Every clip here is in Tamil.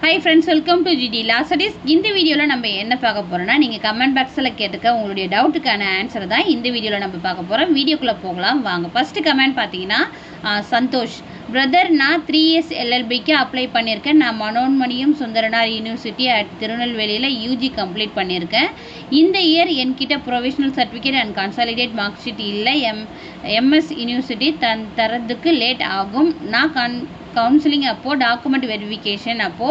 Hi friends, welcome to GD Law Studies. இந்த வீடியோல நம்ம என்ன பார்க்க போறோம்னா நீங்க கமெண்ட் பாக்ஸ்ல கேட்டுக்க உங்களுடைய டவுட்டுக்கான ஆன்சர் தான் இந்த வீடியோல நம்ம பார்க்க போறோம். வீடியோக்குள்ள போகலாம் வாங்க. ஃபர்ஸ்ட் கமெண்ட் பாத்தீங்கன்னா சந்தோஷ் பிரதர் நான் 3 years LLB க்கு அப்ளை பண்ணிருக்கேன். நான் மனோன்மணியம் சுந்தரனார் யூனிவர்சிட்டி அட் திருநெல்வேலியில UG கம்ப்ளீட் பண்ணிருக்கேன். இந்த இயர் என்கிட்ட provisional certificate and consolidate mark sheet இல்லை. MS யூனிவர்சிட்டி தரதுக்கு லேட் ஆகும். நான் கவுன்சிலிங் அப்போ டாக்குமெண்ட் வெரிஃபிகேஷன் அப்போ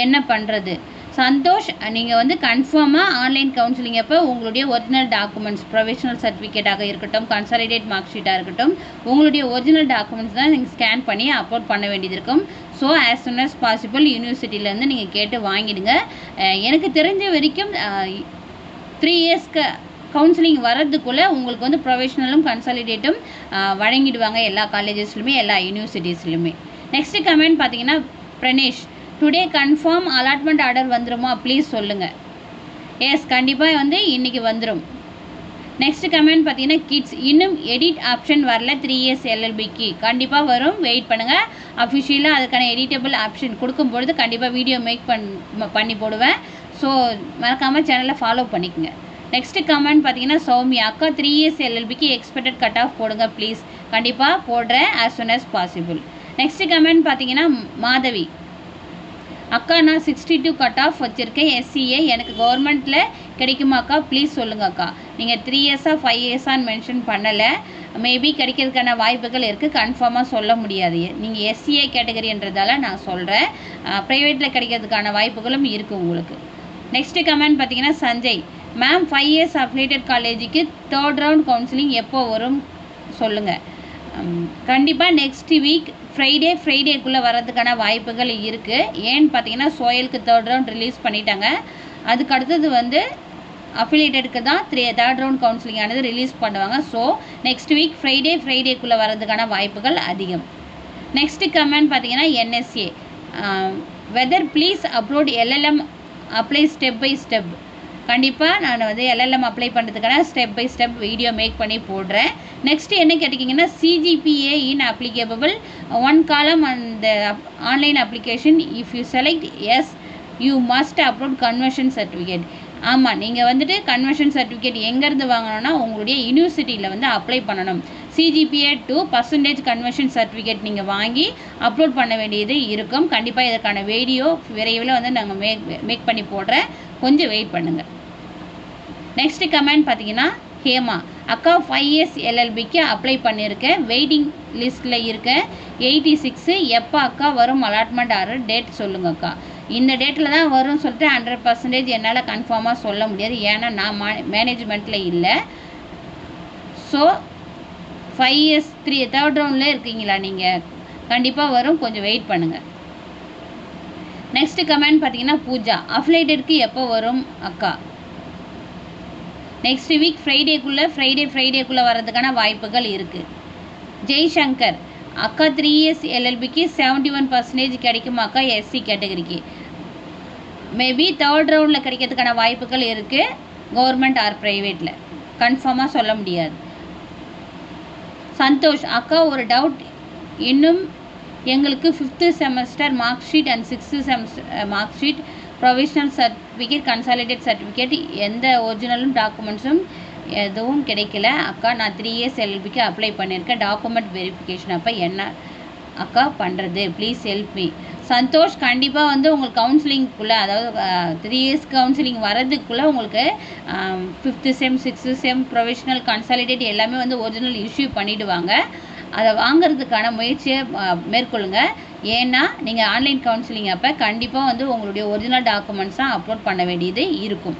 என்ன பண்ணுறது? சந்தோஷ் நீங்கள் வந்து கன்ஃபார்மாக ஆன்லைன் கவுன்சிலிங் அப்போ உங்களுடைய ஒரிஜினல் டாக்குமெண்ட்ஸ் ப்ரொவிஷனல் சர்டிஃபிகேட்டாக இருக்கட்டும், கன்சாலிடேட் மார்க் ஷீட்டாக இருக்கட்டும், உங்களுடைய ஒரிஜினல் டாக்குமெண்ட்ஸ் தான் நீங்கள் ஸ்கேன் பண்ணி அப்லோட் பண்ண வேண்டியது இருக்கும். So as soon as possible யூனிவர்சிட்டியிலேருந்து நீங்கள் கேட்டு வாங்கிடுங்க. எனக்கு தெரிஞ்ச வரைக்கும் 3 இயர்ஸ்க்கு கவுன்சிலிங் வர்றதுக்குள்ளே உங்களுக்கு வந்து ப்ரொவிஷனலும் கன்சாலிடேட்டும் வழங்கிடுவாங்க எல்லா காலேஜஸ்லையுமே எல்லா யூனிவர்சிட்டிஸ்லையுமே. நெக்ஸ்ட் கமெண்ட் பார்த்தீங்கன்னா Pranesh today confirm allotment order வந்துருமா ப்ளீஸ் சொல்லுங்கள். எஸ் கண்டிப்பாக வந்து இன்றைக்கி வந்துடும். நெக்ஸ்ட் கமெண்ட் பார்த்தீங்கன்னா கிட்ஸ் இன்னும் எடிட் ஆப்ஷன் வரல 3 years LLBக்கு கண்டிப்பாக வரும், வெயிட் பண்ணுங்கள். அஃபிஷியலாக அதுக்கான எடிட்டபிள் ஆப்ஷன் கொடுக்கும்பொழுது கண்டிப்பாக வீடியோ பண்ணி போடுவேன். ஸோ மறக்காமல் சேனலை ஃபாலோ பண்ணிக்கோங்க. நெக்ஸ்ட் கமெண்ட் பார்த்தீங்கன்னா சௌமியா அக்கா 3 years LLBக்கு எக்ஸ்பெக்டட் கட் ஆஃப் போடுங்க ப்ளீஸ். கண்டிப்பாக போடுறேன் as soon as possible. Next comment பார்த்தீங்கன்னா மாதவி அக்கா நான் 62 கட் ஆஃப் வச்சுருக்கேன் SCA எனக்கு கவர்மெண்ட்டில் கிடைக்குமாக்கா ப்ளீஸ் சொல்லுங்கள் அக்கா. நீங்கள் 3 years 5 years மென்ஷன் பண்ணலை. மேபி கிடைக்கிறதுக்கான வாய்ப்புகள் இருக்குது, கன்ஃபார்மாக சொல்ல முடியாது. நீங்கள் SCA கேட்டகரின்றதால நான் சொல்கிறேன். ப்ரைவேட்டில் கிடைக்கிறதுக்கான வாய்ப்புகளும் இருக்குது உங்களுக்கு. நெக்ஸ்ட் கமெண்ட் பார்த்தீங்கன்னா சஞ்சய் மேம் 5 years அஃபிலியேட்டட் காலேஜுக்கு 3rd round கவுன்சிலிங் எப்போ வரும் சொல்லுங்கள். கண்டிப்பாக நெக்ஸ்ட் வீக் ஃப்ரைடேக்குள்ளே வர்றதுக்கான வாய்ப்புகள் இருக்குது. ஏன்னு பார்த்தீங்கன்னா சோயலுக்கு 3rd round ரிலீஸ் பண்ணிட்டாங்க. அதுக்கு அடுத்தது வந்து அஃபிலியேட்டடுக்கு தான் 3rd round கவுன்சிலிங் ஆனது ரிலீஸ் பண்ணுவாங்க. ஸோ நெக்ஸ்ட் வீக் ஃப்ரைடேக்குள்ளே வர்றதுக்கான வாய்ப்புகள் அதிகம். நெக்ஸ்ட் கமெண்ட் பார்த்தீங்கன்னா NSA whether please upload LLM apply step by step. கண்டிப்பாக நான் வந்து LLM அப்ளை பண்ணுறதுக்கான step by step video make பண்ணி போடுறேன். நெக்ஸ்ட் என்ன கேட்டிங்கன்னா CGPA இன் அப்ளிகேபிள் 1 column அந்த online application if you select yes you must upload conversion certificate. ஆமாம், நீங்கள் வந்துட்டு கன்வர்ஷன் சர்டிஃபிகேட் எங்கேருந்து வாங்கணும்னா உங்களுடைய யூனிவர்சிட்டியில் வந்து அப்ளை பண்ணணும். CGPA to % கன்வர்ஷன் சர்டிஃபிகேட் நீங்கள் வாங்கி அப்லோட் பண்ண வேண்டியது இருக்கும். கண்டிப்பாக இதற்கான வீடியோ விரைவில் வந்து நாங்கள் மேக் பண்ணி போடுறேன், கொஞ்சம் வெயிட் பண்ணுங்கள். நெக்ஸ்ட் கமெண்ட் பார்த்தீங்கன்னா ஹேமா அக்கா 5 years LLBக்கு அப்ளை பண்ணியிருக்கேன், வெயிட்டிங் லிஸ்ட்டில் இருக்கேன். 86 எப்போ அக்கா வரும் அலாட்மெண்ட் ஆர்டர் டேட் சொல்லுங்க அக்கா. இந்த டேட்டில் தான் வரும்னு சொல்லிட்டு 100% என்னால் கன்ஃபார்மாக சொல்ல முடியாது, ஏன்னா நான் மேனேஜ்மெண்ட்டில் இல்லை. ஸோ 5 years 3rd roundல இருக்கீங்களா நீங்கள், கண்டிப்பாக வரும், கொஞ்சம் வெயிட் பண்ணுங்கள். நெக்ஸ்ட் கமெண்ட் பார்த்தீங்கன்னா பூஜா அஃபிலியேட்டடுக்கு எப்போ வரும் அக்கா. நெக்ஸ்ட் வீக் ஃப்ரைடேக்குள்ளே வர்றதுக்கான வாய்ப்புகள் இருக்குது. ஜெய்சங்கர் அக்கா 3 years LLBக்கு 71% கிடைக்குமா அக்கா SC கேட்டகரிக்கு. மேபி 3rd roundல கிடைக்கிறதுக்கான வாய்ப்புகள் இருக்குது, கவர்மெண்ட் ஆர் ப்ரைவேட்டில், கன்ஃபார்மாக சொல்ல முடியாது. சந்தோஷ் அக்கா ஒரு டவுட், இன்னும் எங்களுக்கு 5th semester mark sheet and 6th semester mark sheet provisional certificate consolidate certificate எந்த ஒரிஜினலும் டாக்குமெண்ட்ஸும் எதுவும் கிடைக்கல அக்கா. நான் 3 years LLBக்கு அப்ளை பண்ணியிருக்கேன், டாக்குமெண்ட் வெரிஃபிகேஷன் அப்போ என்ன அக்கா பண்ணுறது ப்ளீஸ் ஹெல்ப் மீ. சந்தோஷ் கண்டிப்பாக வந்து உங்களுக்கு கவுன்சிலிங்குள்ளே, அதாவது 3 years கவுன்சிலிங் வர்றதுக்குள்ளே உங்களுக்கு 5th sem 6th sem provisional consolidate எல்லாமே வந்து ஒரிஜினல் இஷ்யூ பண்ணிவிடுவாங்க. அதை வாங்கிறதுக்கான முயற்சியை மேற்கொள்ளுங்க. ஏன்னா நீங்கள் ஆன்லைன் கவுன்சிலிங் அப்போ கண்டிப்பாக வந்து உங்களுடைய ஒரிஜினல் டாக்குமெண்ட்ஸ் தான் அப்லோட் பண்ண வேண்டியது இருக்கும்.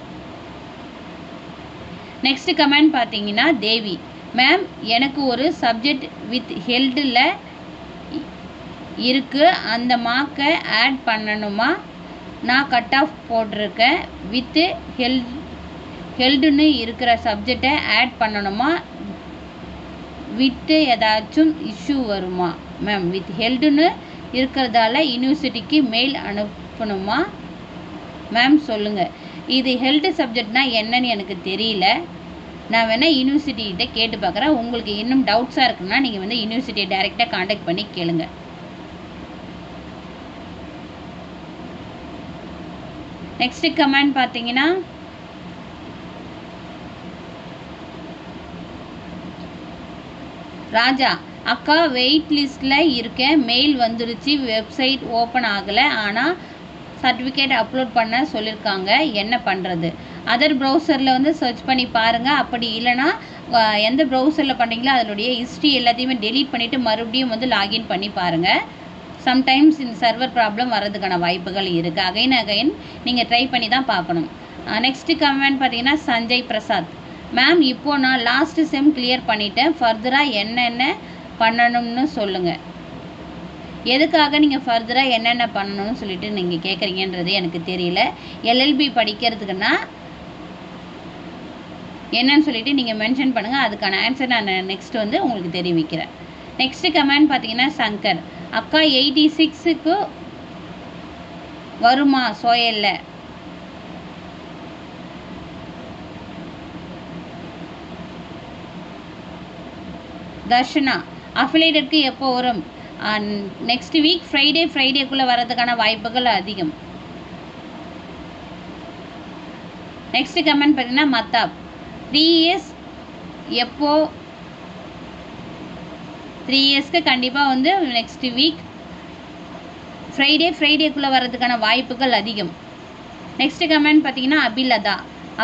நெக்ஸ்ட் கமெண்ட் பார்த்தீங்கன்னா தேவி மேம் எனக்கு ஒரு சப்ஜெக்ட் வித் ஹெல்டில் இருக்குது, அந்த மார்க்கை ஆட் பண்ணணுமா? நான் கட் ஆஃப் போட்டிருக்கேன், வித் ஹெல்டுன்னு இருக்கிற சப்ஜெக்டை ஆட் பண்ணணுமா? விட்டு ஏதாச்சும் இஷ்யூ வருமா மேம்? வித் ஹெல்டுன்னு இருக்கிறதால யூனிவர்சிட்டிக்கு மெயில் அனுப்பணுமா மேம் சொல்லுங்கள். இது ஹெல்டு சப்ஜெக்ட்னால் என்னன்னு எனக்கு தெரியல, நான் வேணால் யூனிவர்சிட்டிகிட்ட கேட்டு பார்க்குறேன். உங்களுக்கு இன்னும் டவுட்ஸாக இருக்குன்னா நீங்கள் வந்து யூனிவர்சிட்டியை டைரெக்டாக காண்டாக்ட் பண்ணி கேளுங்க. நெக்ஸ்ட் கமெண்ட் பார்த்தீங்கன்னா ராஜா, அக்கா வெயிட் லிஸ்ட்டில் இருக்கேன், மெயில் வந்துருச்சு, வெப்சைட் ஓப்பன் ஆகலை, ஆனால் சர்டிஃபிகேட் அப்லோட் பண்ண சொல்லியிருக்காங்க, என்ன பண்ணுறது? அதர் ப்ரௌசரில் வந்து சர்ச் பண்ணி பாருங்கள். அப்படி இல்லைனா எந்த ப்ரௌசரில் பண்ணுறீங்களோ அதனுடைய ஹிஸ்ட்ரி எல்லாத்தையுமே டெலீட் பண்ணிவிட்டு மறுபடியும் வந்து லாகின் பண்ணி பாருங்கள். சம்டைம்ஸ் இந்த சர்வர் ப்ராப்ளம் வர்றதுக்கான வாய்ப்புகள் இருக்குது. அகைன் நீங்கள் ட்ரை பண்ணி தான் பார்க்கணும். நெக்ஸ்ட் கமெண்ட் பார்த்தீங்கன்னா சஞ்சய் பிரசாத், மேம் இப்போது நான் லாஸ்ட் செம் கிளியர் பண்ணிட்டேன், ஃபர்தராக என்னென்ன பண்ணணும்னு சொல்லுங்கள். எதுக்காக நீங்கள் ஃபர்தராக என்னென்ன பண்ணணும்னு சொல்லிட்டு நீங்கள் கேட்குறீங்கன்றது எனக்கு தெரியல. எல்எல்பி படிக்கிறதுக்குன்னா என்னன்னு சொல்லிட்டு நீங்கள் மென்ஷன் பண்ணுங்கள், அதுக்கான ஆன்சர் நான் நெக்ஸ்ட் வந்து உங்களுக்கு தெரிவிக்கிறேன். நெக்ஸ்ட் கமெண்ட் பார்த்தீங்கன்னா சங்கர், அக்கா 86க்கு வருமா சோயல்ல? தர்ஷனா, அஃபிலேட்டருக்கு எப்போ வரும்? நெக்ஸ்ட் வீக் ஃப்ரைடேக்குள்ளே வர்றதுக்கான வாய்ப்புகள் அதிகம். நெக்ஸ்ட் கமெண்ட் பார்த்தீங்கன்னா மத்தாப், 3 இயர்ஸ் எப்போ? 3 இயர்ஸ்க்கு கண்டிப்பாக வந்து நெக்ஸ்ட் வீக் ஃப்ரைடேக்குள்ளே வர்றதுக்கான வாய்ப்புகள் அதிகம். நெக்ஸ்ட் கமெண்ட் பார்த்தீங்கன்னா அபிலதா,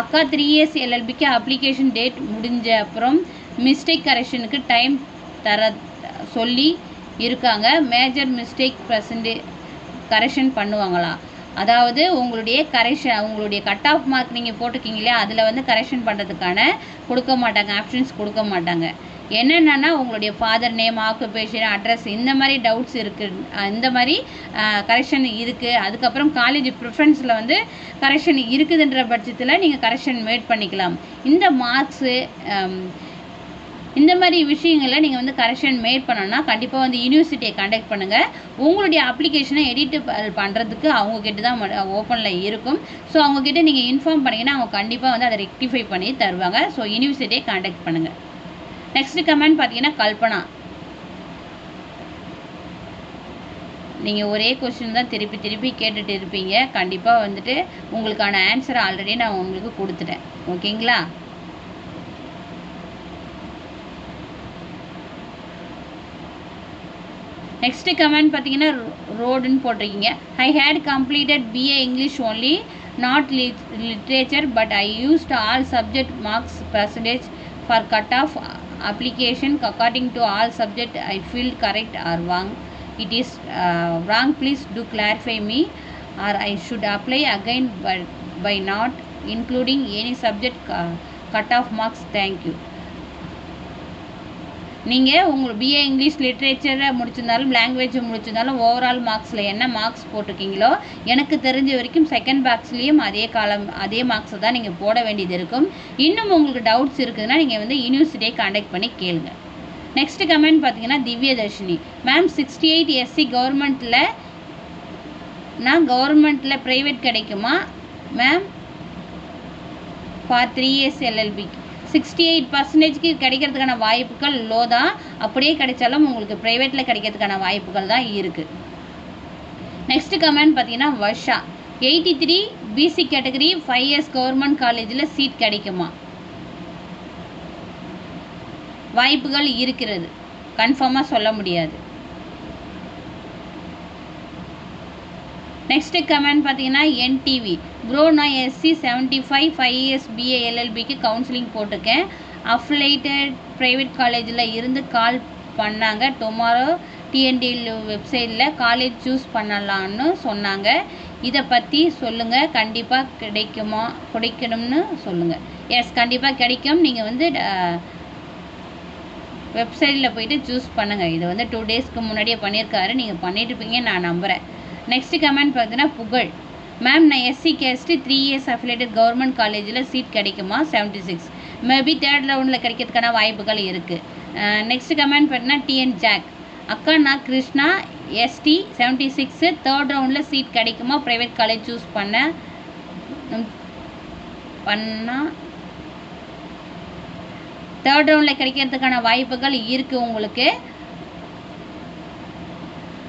அக்கா 3 இயர்ஸ் எல்எல்பிக்கு அப்ளிகேஷன் டேட் முடிஞ்ச அப்புறம் மிஸ்டேக் கரெக்ஷனுக்கு டைம் தர சொல்லி இருக்காங்க, மேஜர் மிஸ்டேக் கரெக்ஷன் பண்ணுவாங்களா? அதாவது உங்களுடைய கட் ஆஃப் மார்க் நீங்கள் போட்டிருக்கீங்களே அதில் வந்து கரெக்ஷன் பண்ணுறதுக்கான கொடுக்க மாட்டாங்க, ஆப்ஷன்ஸ் கொடுக்க மாட்டாங்க. என்னென்னா உங்களுடைய ஃபாதர் நேம், ஆக்குபேஷன், அட்ரஸ், இந்த மாதிரி டவுட்ஸ் இருக்குது, இந்த மாதிரி கரெக்ஷன் இருக்குது. அதுக்கப்புறம் காலேஜ் ப்ரிஃபரன்ஸில் வந்து கரெக்ஷன் இருக்குதுன்ற பட்சத்தில் நீங்கள் கரெக்ஷன் மேட் பண்ணிக்கலாம். இந்த மார்க்ஸு இந்த மாதிரி விஷயங்களை நீங்கள் வந்து கரெக்ஷன் மேட் பண்ணணும்னா கண்டிப்பாக வந்து யூனிவர்சிட்டியை கான்டாக்ட் பண்ணுங்கள். உங்களுடைய அப்ளிகேஷனை எடிட் பண்ணுறதுக்கு அவங்கக்கிட்ட தான் ஓப்பனில் இருக்கும். ஸோ அவங்கக்கிட்ட நீங்கள் இன்ஃபார்ம் பண்ணிங்கன்னா அவங்க கண்டிப்பாக வந்து அதை ரெக்டிஃபை பண்ணி தருவாங்க. ஸோ யூனிவர்சிட்டியை கான்டாக்ட் பண்ணுங்கள். நெக்ஸ்ட் கமெண்ட் பார்த்தீங்கன்னா கல்பனா, நீங்கள் ஒரே கொஸ்டின் தான் திருப்பி கேட்டுட்டு இருப்பீங்க. கண்டிப்பாக வந்துட்டு உங்களுக்கான ஆன்சரை ஆல்ரெடி நான் உங்களுக்கு கொடுத்துட்டேன். ஓகேங்களா? நெக்ஸ்ட் கமெண்ட் பார்த்தீங்கன்னா ரோடுன்னு போட்டிருக்கீங்க. I had completed BA English only, not literature, but I used all subject marks percentage for cut off application according to all subject. I feel correct or wrong? It is wrong, please do clarify me, or I should apply again by not including any subject cut off marks. Thank you. நீங்கள் உங்கள் BA இங்கிலீஷ் லிட்ரேச்சரை முடிச்சிருந்தாலும் லாங்குவேஜை முடிச்சிருந்தாலும் ஓவரால் மார்க்ஸில் என்ன மார்க்ஸ் போட்டிருக்கீங்களோ எனக்கு தெரிஞ்ச வரைக்கும் செகண்ட் பாக்ஸ்லேயும் அதே மார்க்ஸை தான் நீங்கள் போட வேண்டியது இருக்கும். இன்னும் உங்களுக்கு டவுட்ஸ் இருக்குதுன்னா நீங்கள் வந்து யூனிவர்சிட்டியை கான்டாக்ட் பண்ணி கேளுங்க. நெக்ஸ்ட் கமெண்ட் பார்த்தீங்கன்னா திவ்யதர்ஷினி, மேம் 68 SC கவர்மெண்ட்டில் ப்ரைவேட் கிடைக்குமா மேம் ஃபார் 3 years LLB? 68% கிடைக்கிறதுக்கான வாய்ப்புகள் லோ தான். அப்படியே கிடைச்சாலும் உங்களுக்கு ப்ரைவேட்டில் கிடைக்கிறதுக்கான வாய்ப்புகள் தான் இருக்குது. நெக்ஸ்ட் கமெண்ட் பார்த்தீங்கன்னா Varsha, 83 BC category 5 years government காலேஜில் சீட் கிடைக்குமா? வாய்ப்புகள் இருக்கிறது, கன்ஃபார்மாக சொல்ல முடியாது. நெக்ஸ்ட் கமெண்ட் பார்த்தீங்கன்னா NTV, ப்ரோ நான் SC 75 5 years BA LLBக்கு கவுன்சிலிங் போட்டிருக்கேன். அஃபிலேட்டட் ப்ரைவேட் காலேஜில் இருந்து கால் பண்ணாங்க. டுமாரோ TND வெப்சைட்டில் காலேஜ் சூஸ் பண்ணலான்னு சொன்னாங்க. இதை பற்றி சொல்லுங்கள், கண்டிப்பாக கிடைக்கணும்னு சொல்லுங்கள். எஸ், கண்டிப்பாக கிடைக்கும். நீங்கள் வந்து வெப்சைட்டில் போய்ட்டு சூஸ் பண்ணுங்கள். இது வந்து 2 daysக்கு முன்னாடியே பண்ணியிருக்காரு, நீங்கள் பண்ணிட்டுருப்பீங்க நான் நம்புகிறேன். நெக்ஸ்ட் கமெண்ட் பார்த்தீங்கன்னா புகழ், மேம் நான் SC caste 3 years affiliated government காலேஜில் சீட் கிடைக்குமா? 76 மேபி 3rd ரவுண்டில் கிடைக்கிறதுக்கான வாய்ப்புகள் இருக்குது. நெக்ஸ்ட் கமெண்ட் பார்த்தீங்கன்னா TN ஜாக், அக்கா நான் கிருஷ்ணா ST 76 3rd ரவுண்டில் சீட் கிடைக்குமா? ப்ரைவேட் காலேஜ் சூஸ் பண்ணால் 3rd ரவுண்டில் கிடைக்கிறதுக்கான வாய்ப்புகள் இருக்குது உங்களுக்கு.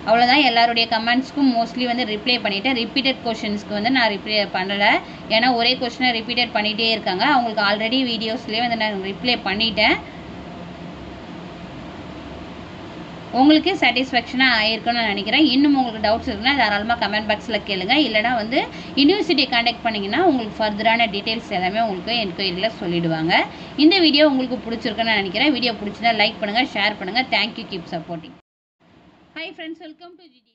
அவ்வளோதான். எல்லாருடைய கமெண்ட்ஸ்க்கும் மோஸ்ட்லி வந்து ரிப்ளை பண்ணிவிட்டேன். ரிப்பீட்டட் கொஷின்ஸ்க்கு வந்து நான் ரிப்ளை பண்ணலை. ஏன்னா ஒரே கொஷினை ரிப்பீட்டட் பண்ணிகிட்டே இருக்காங்க. அவங்களுக்கு ஆல்ரெடி வீடியோஸ்லேயே வந்து நான் ரிப்ளை பண்ணிட்டேன். உங்களுக்கு சாட்டிஸ்ஃபேக்ஷனாக ஆயிருக்குன்னு நான் நினைக்கிறேன். இன்னும் உங்களுக்கு டவுட்ஸ் இருக்குன்னா தாராளமாக கமெண்ட் பாக்ஸில் கேளுங்க. இல்லைனா வந்து யூனிவர்சிட்டியை காண்டாக்ட் பண்ணிங்கன்னா உங்களுக்கு ஃபர்தரான டீட்டெயில்ஸ் எல்லாமே உங்களுக்கு என்கொயரியில் சொல்லிவிடுவாங்க. இந்த வீடியோ உங்களுக்கு பிடிச்சிருக்குன்னு நினைக்கிறேன். வீடியோ பிடிச்சிருந்தா லைக் பண்ணுங்கள், ஷேர் பண்ணுங்கள். Thank you, keep supporting. Hi friends, welcome to GT.